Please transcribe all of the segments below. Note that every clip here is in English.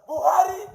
Buhari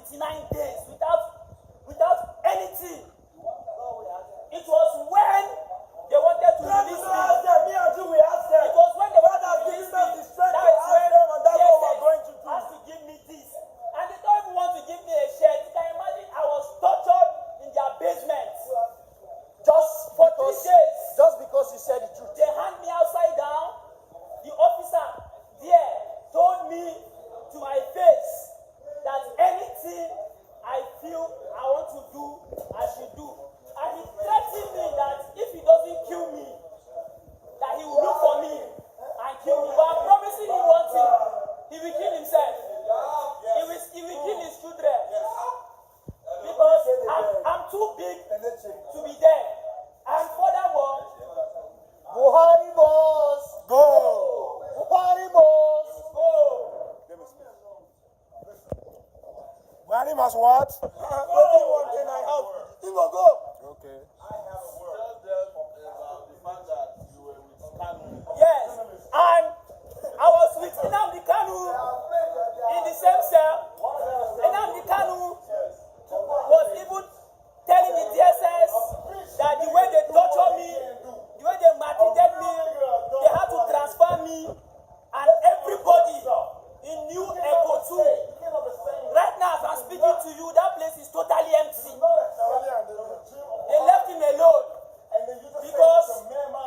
29 days without anything. It was when they wanted to release me. Me and you, we asked them. It was when they wanted to release me. the strength That to is ask when them, and that's what we're going to do. has to give me this. And they don't even want to give me a shirt. You can imagine I was tortured in their basement. Just For because, 3 days. just because you said the truth. They hand me upside down. The officer there told me to my face that anything I feel I want to do, I should do. And he threatened me that if he doesn't kill me, that he will look for me and kill me. But I'm promising him one thing. He will kill himself. He will kill his children. Because I'm too big to be there. And furthermore, Buhari must go. Buhari must go. Buhari must what? One thing I have. He will go. Okay. I have a word. Tell them about the fact that you were with Kanu. Yes. And I was with Nnamdi Kanu in the same cell. Nnamdi Kanu was even telling the DSS that the way they torture me, the way they maltreated me, they had to transfer me and everybody in New Echo 2. Right now, as I'm speaking to you, that place is totally empty. They left him alone because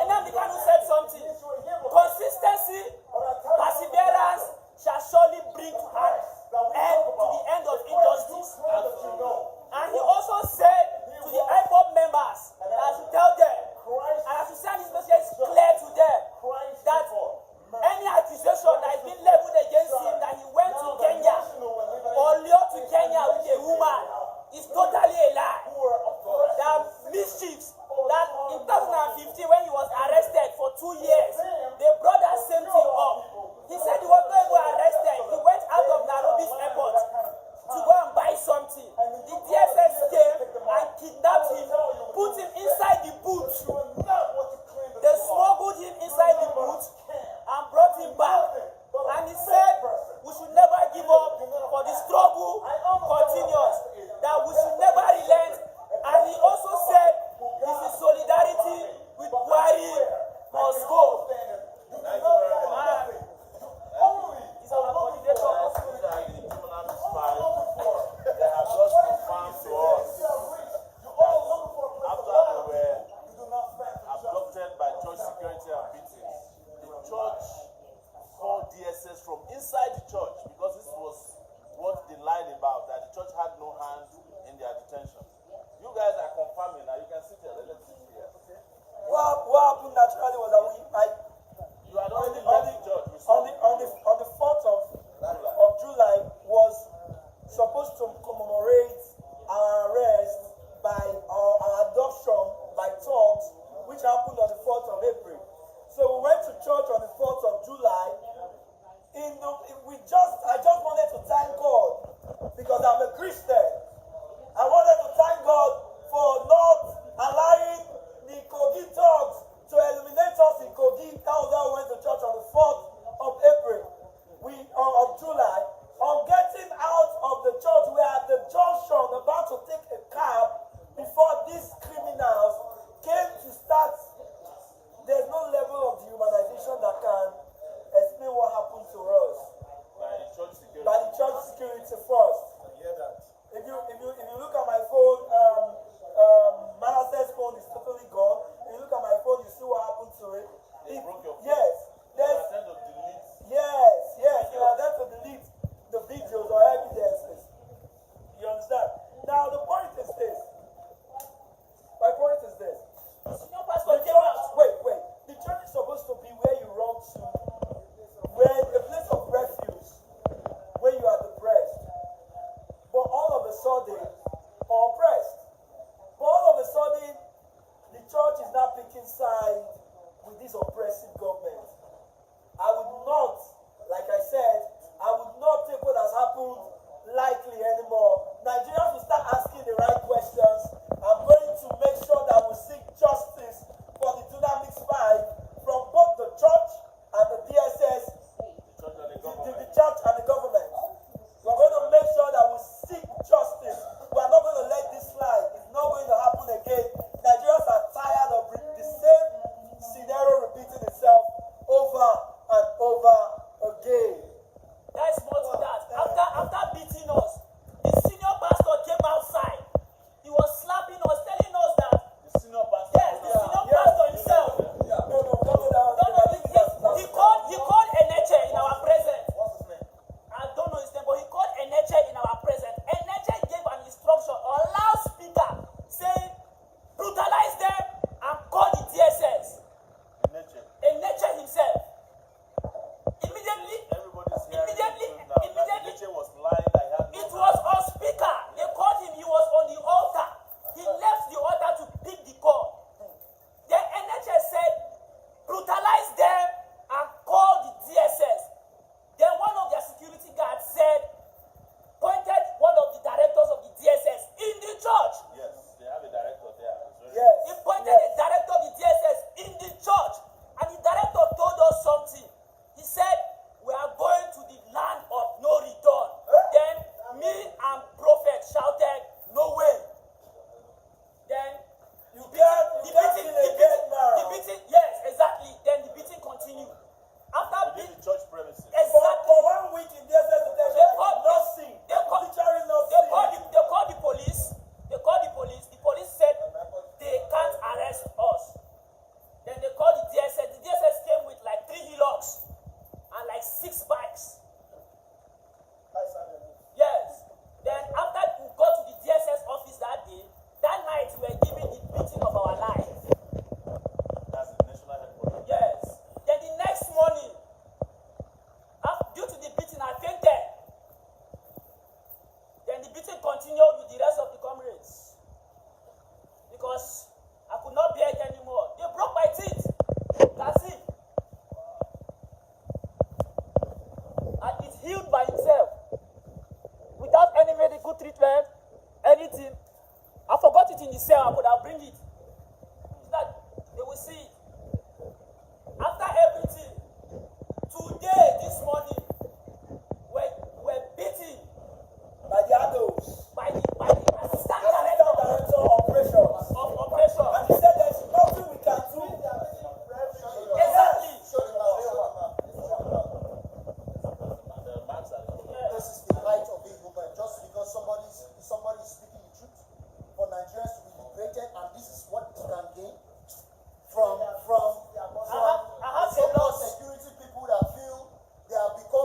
Nnamdi Kanu said something. Consistency, perseverance shall surely bring to the end of injustice. And he also said to the IPOB members that I should tell them, and I should send this message clear to them, that any accusation that is being leveled against him that he went to Kenya or lured to Kenya with a woman is totally a lie. There are mischiefs that in 2015 when he was arrested for 2 years, they brought that same thing up. He said he was not even arrested. He went out of Nairobi's airport to go and buy something. The DSS came and kidnapped him, put him inside the boot. They smuggled him inside the boot and brought him back. And he said we should never give up, for the struggle continues, that we should never relent. And he also said this is solidarity with Buhari must go. He's our coordinator. They have just confirmed to us that after they were abducted by church security and beatings, the church called DSS from inside the church, because this was what they lied about, that the church had no hand in their detention. You guys are confirming now. You can sit here. Let's sit here. What happened naturally was that You had already left the church. on the 4th of July was supposed to commemorate our arrest by our adoption by thugs, which happened on the 4th of April. So we went to church on the 4th of July. I just wanted to thank God because I'm a Christian. I wanted to thank God for not allowing the Kogi thugs to eliminate us in Kogi. That was why we went to church on the 4th of April, of July. On getting out of the church, we were at the junction about to take a cab before these criminals came to start. There's no level of dehumanization that can explain what happened to us. By the church security first. I hear that. If you look at my phone, Manasseh's phone is totally gone. If you look at my phone, you see what happened to it. They broke your phone. Yes. There's a to delete. Yes. You are there to delete the videos or evidences. You understand? Now the point is this. My point is this. Wait. The church is supposed to be where you run to, where a place of refuge, where you are depressed. But all of a sudden, or oppressed. But all of a sudden, the church is now picking side with this oppressive government. I would not, like I said, I would not take what has happened lightly anymore. Nigerians will start asking the right questions. I'm going to make sure that we seek justice for the Dynamics 5 from both the church and the DSS, the church and the government. We're going to make sure that we seek justice continue with the rest of the comrades because I could not bear it anymore. They broke my teeth. That's it. And it healed by itself without any medical treatment, anything. I forgot it in the cell. I could have bring it so that they will see it. After everything, today, this morning, we're beaten by the adults. By the assistant director of operations. And he said there's nothing we can do. Exactly. This is the height of the movement. Just because somebody is speaking the truth, for Nigerians to be liberated, and this is what you can gain from I have so-called security people that feel they have become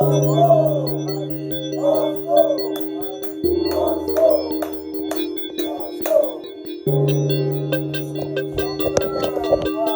Oh,